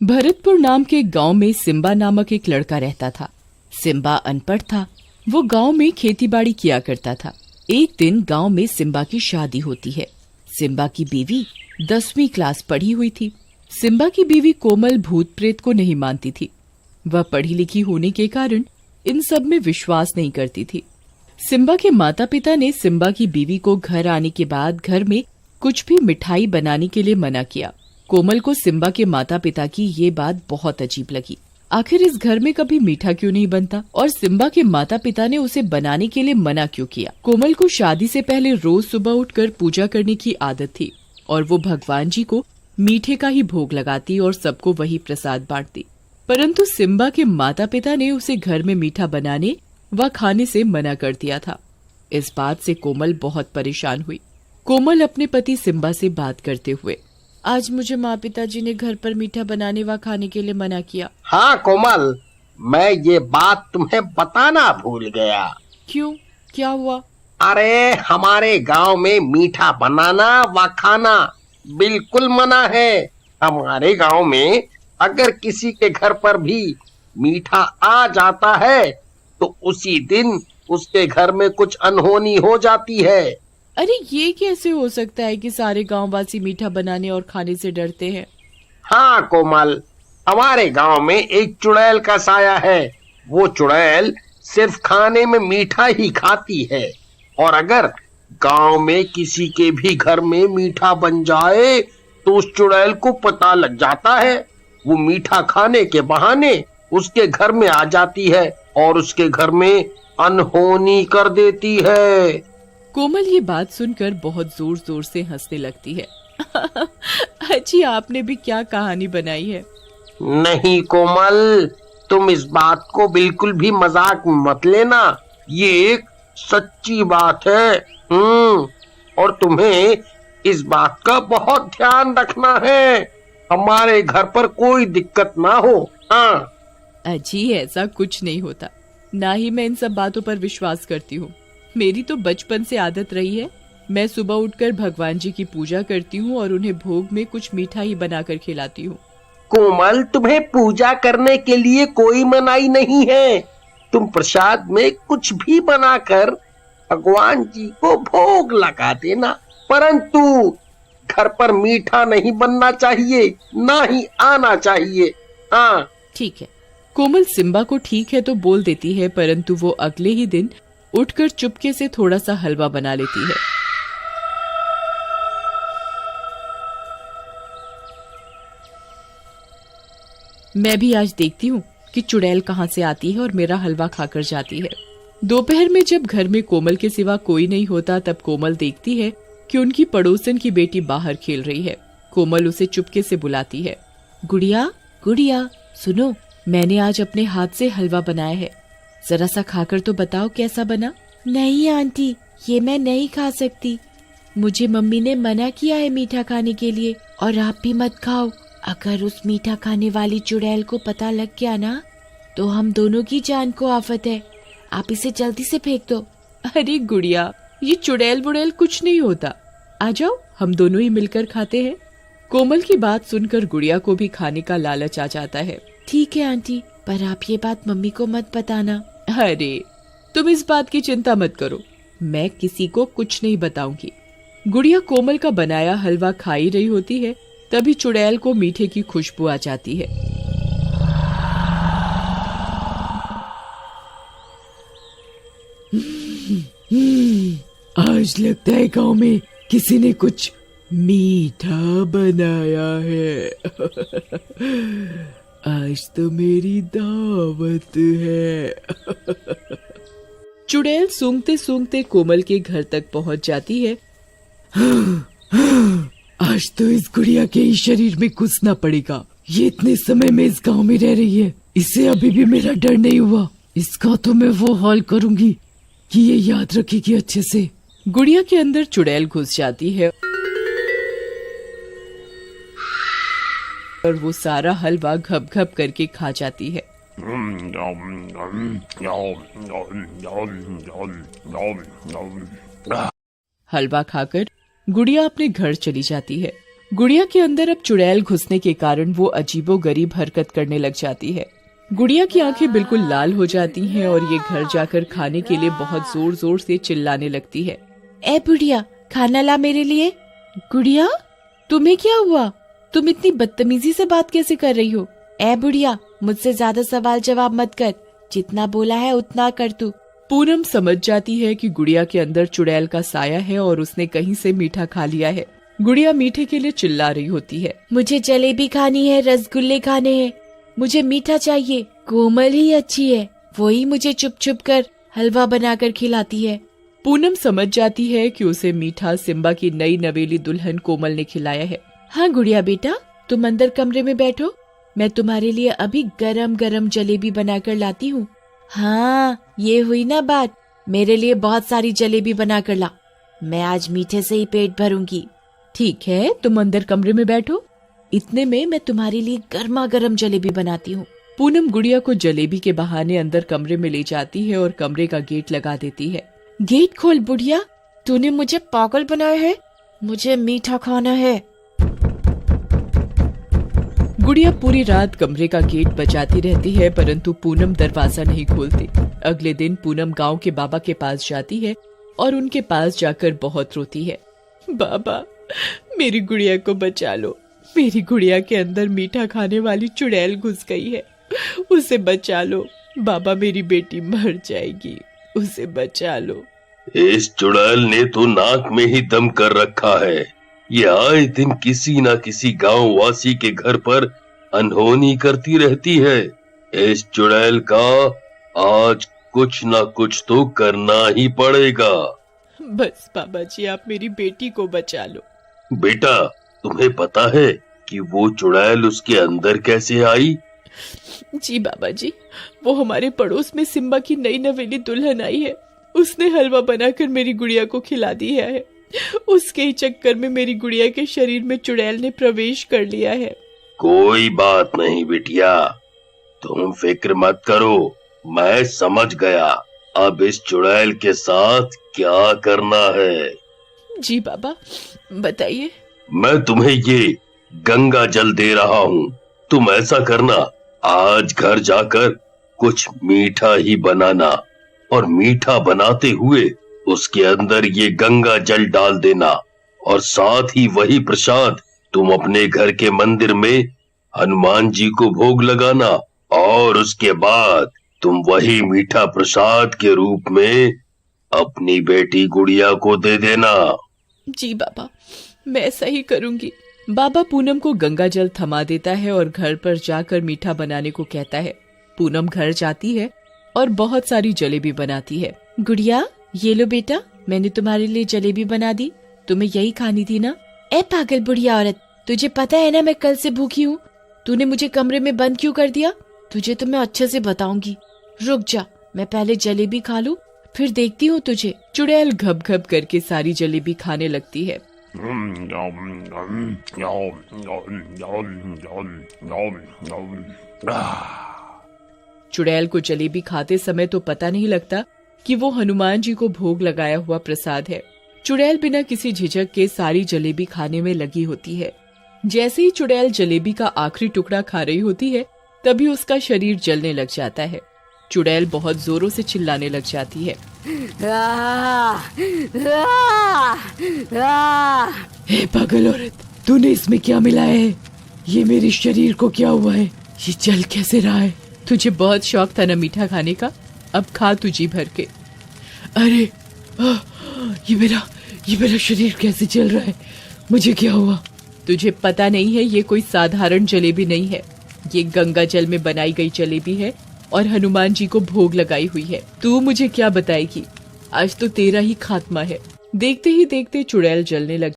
भरतपुर नाम के गांव में सिम्बा नामक एक लड़का रहता था। सिम्बा अनपढ़ था। वो गांव में खेतीबाड़ी किया करता था। एक दिन गांव में सिम्बा की शादी होती है। सिम्बा की बीवी 10वीं क्लास पढ़ी हुई थी। सिम्बा की बीवी कोमल भूत प्रेत को नहीं मानती थी। वह पढ़ी लिखी होने के कारण इन सब में विश्वास नहीं करती थी। सिम्बा के माता पिता ने सिम्बा की बीवी को घर आने के बाद घर में कुछ भी मिठाई बनाने के लिए मना किया। कोमल को सिम्बा के माता पिता की ये बात बहुत अजीब लगी। आखिर इस घर में कभी मीठा क्यों नहीं बनता और सिम्बा के माता पिता ने उसे बनाने के लिए मना क्यों किया। कोमल को शादी से पहले रोज सुबह उठकर पूजा करने की आदत थी और वो भगवान जी को मीठे का ही भोग लगाती और सबको वही प्रसाद बांटती। परंतु सिम्बा के माता पिता ने उसे घर में मीठा बनाने व खाने से मना कर दिया था। इस बात से कोमल बहुत परेशान हुई। कोमल अपने पति सिम्बा से बात करते हुए, आज मुझे माँ पिताजी ने घर पर मीठा बनाने व खाने के लिए मना किया। हाँ कोमल, मैं ये बात तुम्हें बताना भूल गया। क्यों, क्या हुआ? अरे हमारे गांव में मीठा बनाना व खाना बिल्कुल मना है। हमारे गांव में अगर किसी के घर पर भी मीठा आ जाता है तो उसी दिन उसके घर में कुछ अनहोनी हो जाती है। अरे ये कैसे हो सकता है कि सारे गांववासी मीठा बनाने और खाने से डरते हैं? हाँ कोमल, हमारे गांव में एक चुड़ैल का साया है। वो चुड़ैल सिर्फ खाने में मीठा ही खाती है और अगर गांव में किसी के भी घर में मीठा बन जाए तो उस चुड़ैल को पता लग जाता है। वो मीठा खाने के बहाने उसके घर में आ जाती है और उसके घर में अनहोनी कर देती है। कोमल ये बात सुनकर बहुत जोर जोर से हंसने लगती है। अच्छी, आपने भी क्या कहानी बनाई है? नहीं कोमल, तुम इस बात को बिल्कुल भी मजाक मत लेना। ये एक सच्ची बात है। और तुम्हें इस बात का बहुत ध्यान रखना है, हमारे घर पर कोई दिक्कत ना हो। हाँ अजी, ऐसा कुछ नहीं होता। ना ही मैं इन सब बातों पर विश्वास करती हूँ। मेरी तो बचपन से आदत रही है। मैं सुबह उठकर भगवान जी की पूजा करती हूँ और उन्हें भोग में कुछ मीठा ही बनाकर खिलाती हूँ। कोमल, तुम्हें पूजा करने के लिए कोई मनाही नहीं है। तुम प्रसाद में कुछ भी बनाकर भगवान जी को भोग लगा देना, परंतु घर पर मीठा नहीं बनना चाहिए, ना ही आना चाहिए। हाँ ठीक है। कोमल सिम्बा को ठीक है तो बोल देती है, परंतु वो अगले ही दिन उठकर चुपके से थोड़ा सा हलवा बना लेती है। मैं भी आज देखती हूँ कि चुड़ैल कहाँ से आती है और मेरा हलवा खाकर जाती है। दोपहर में जब घर में कोमल के सिवा कोई नहीं होता तब कोमल देखती है कि उनकी पड़ोसन की बेटी बाहर खेल रही है। कोमल उसे चुपके से बुलाती है। गुड़िया, गुड़िया, सुनो, मैंने आज अपने हाथ से हलवा बनाया है, जरा सा खाकर तो बताओ कैसा बना। नहीं आंटी, ये मैं नहीं खा सकती। मुझे मम्मी ने मना किया है मीठा खाने के लिए, और आप भी मत खाओ। अगर उस मीठा खाने वाली चुड़ैल को पता लग गया ना तो हम दोनों की जान को आफत है। आप इसे जल्दी से फेंक दो। अरे गुड़िया, ये चुड़ैल बुड़ैल कुछ नहीं होता। आ जाओ, हम दोनों ही मिलकर खाते हैं। कोमल की बात सुनकर गुड़िया को भी खाने का लालच आ जाता है। ठीक है आंटी, पर आप ये बात मम्मी को मत बताना। अरे तुम इस बात की चिंता मत करो, मैं किसी को कुछ नहीं बताऊंगी। गुड़िया कोमल का बनाया हलवा खा ही रही होती है, तभी चुड़ैल को मीठे की खुशबू आ जाती है। आज लगता है गांव में किसी ने कुछ मीठा बनाया है। आज तो मेरी दावत है। चुड़ैल सूंघते सूंघते कोमल के घर तक पहुंच जाती है। आज तो इस गुड़िया के ही शरीर में घुसना पड़ेगा। ये इतने समय में इस गांव में रह रही है, इसे अभी भी मेरा डर नहीं हुआ। इसका तो मैं वो हाल करूंगी कि ये याद रखेगी अच्छे से। गुड़िया के अंदर चुड़ैल घुस जाती है और वो सारा हलवा घप घप करके खा जाती है। हलवा खाकर गुड़िया अपने घर चली जाती है। गुड़िया के अंदर अब चुड़ैल घुसने के कारण वो अजीबोगरीब हरकत करने लग जाती है। गुड़िया की आंखें बिल्कुल लाल हो जाती हैं और ये घर जाकर खाने के लिए बहुत जोर जोर से चिल्लाने लगती है। ए बुढ़िया, खाना ला मेरे लिए। गुड़िया, तुम्हें क्या हुआ? तुम इतनी बदतमीजी से बात कैसे कर रही हो? ए बुढ़िया, मुझसे ज्यादा सवाल जवाब मत कर, जितना बोला है उतना कर तू। पूनम समझ जाती है कि गुड़िया के अंदर चुड़ैल का साया है और उसने कहीं से मीठा खा लिया है। गुड़िया मीठे के लिए चिल्ला रही होती है। मुझे जलेबी खानी है, रसगुल्ले खाने हैं, मुझे मीठा चाहिए। कोमल ही अच्छी है, वही मुझे चुप चुप कर हलवा बनाकर खिलाती है। पूनम समझ जाती है कि उसे मीठा सिम्बा की नई नवेली दुल्हन कोमल ने खिलाया है। हाँ गुड़िया बेटा, तुम अंदर कमरे में बैठो, मैं तुम्हारे लिए अभी गरम गरम जलेबी बनाकर लाती हूँ। हाँ, ये हुई ना बात, मेरे लिए बहुत सारी जलेबी बनाकर ला, मैं आज मीठे से ही पेट भरूंगी। ठीक है, तुम अंदर कमरे में बैठो, इतने में मैं तुम्हारे लिए गर्मा गर्म जलेबी बनाती हूँ। पूनम गुड़िया को जलेबी के बहाने अंदर कमरे में ले जाती है और कमरे का गेट लगा देती है। गेट खोल बुढ़िया, तूने मुझे पागल बनाया है, मुझे मीठा खाना है। गुड़िया पूरी रात कमरे का गेट बजाती रहती है, परंतु पूनम दरवाजा नहीं खोलती। अगले दिन पूनम गांव के बाबा के पास जाती है और उनके पास जाकर बहुत रोती है। बाबा, मेरी गुड़िया को बचा लो, मेरी गुड़िया के अंदर मीठा खाने वाली चुड़ैल घुस गई है, उसे बचा लो बाबा, मेरी बेटी मर जाएगी, उसे बचा लो। इस चुड़ैल ने तो नाक में ही दम कर रखा है, ये आए दिन किसी न किसी गांव वासी के घर पर अनहोनी करती रहती है। इस चुड़ैल का आज कुछ न कुछ तो करना ही पड़ेगा। बस बाबा जी, आप मेरी बेटी को बचा लो। बेटा, तुम्हें पता है कि वो चुड़ैल उसके अंदर कैसे आई? जी बाबा जी, वो हमारे पड़ोस में सिम्बा की नई नवेली दुल्हन आई है, उसने हलवा बनाकर मेरी गुड़िया को खिला दिया है, उसके ही चक्कर में मेरी गुड़िया के शरीर में चुड़ैल ने प्रवेश कर लिया है। कोई बात नहीं बिटिया, तुम फिक्र मत करो, मैं समझ गया अब इस चुड़ैल के साथ क्या करना है। जी बाबा, बताइए। मैं तुम्हें ये गंगा जल दे रहा हूँ, तुम ऐसा करना, आज घर जाकर कुछ मीठा ही बनाना और मीठा बनाते हुए उसके अंदर ये गंगा जल डाल देना और साथ ही वही प्रसाद तुम अपने घर के मंदिर में हनुमान जी को भोग लगाना और उसके बाद तुम वही मीठा प्रसाद के रूप में अपनी बेटी गुड़िया को दे देना। जी बाबा, मैं ऐसा ही करूंगी। बाबा पूनम को गंगा जल थमा देता है और घर पर जाकर मीठा बनाने को कहता है। पूनम घर जाती है और बहुत सारी जलेबी बनाती है। गुड़िया, ये लो बेटा, मैंने तुम्हारे लिए जलेबी बना दी, तुम्हें यही खानी थी ना? ए पागल बुढ़िया औरत, तुझे पता है ना मैं कल से भूखी हूँ, तूने मुझे कमरे में बंद क्यों कर दिया? तुझे तो मैं अच्छे से बताऊंगी, रुक जा, मैं पहले जलेबी खा लूं, फिर देखती हूँ तुझे। चुड़ैल घप घप करके सारी जलेबी खाने लगती है। चुड़ैल को जलेबी खाते समय तो पता नहीं लगता कि वो हनुमान जी को भोग लगाया हुआ प्रसाद है। चुड़ैल बिना किसी झिझक के सारी जलेबी खाने में लगी होती है। जैसे ही चुड़ैल जलेबी का आखिरी टुकड़ा खा रही होती है, तभी उसका शरीर जलने लग जाता है। चुड़ैल बहुत जोरों से चिल्लाने लग जाती है। हे पागल औरत, तूने इसमें क्या मिलाया है? ये मेरे शरीर को क्या हुआ है? ये जल कैसे रहा है? तुझे बहुत शौक था ना मीठा खाने का, अब खा तू जी भर के। अरे ये मेरा शरीर कैसे जल रहा है? मुझे क्या हुआ? तुझे पता नहीं है, ये कोई साधारण जलेबी नहीं है, ये गंगा जल में बनाई गई जलेबी है और हनुमान जी को भोग लगाई हुई है। तू मुझे क्या बताएगी? आज तो तेरा ही खात्मा है। देखते ही देखते चुड़ैल जलने लग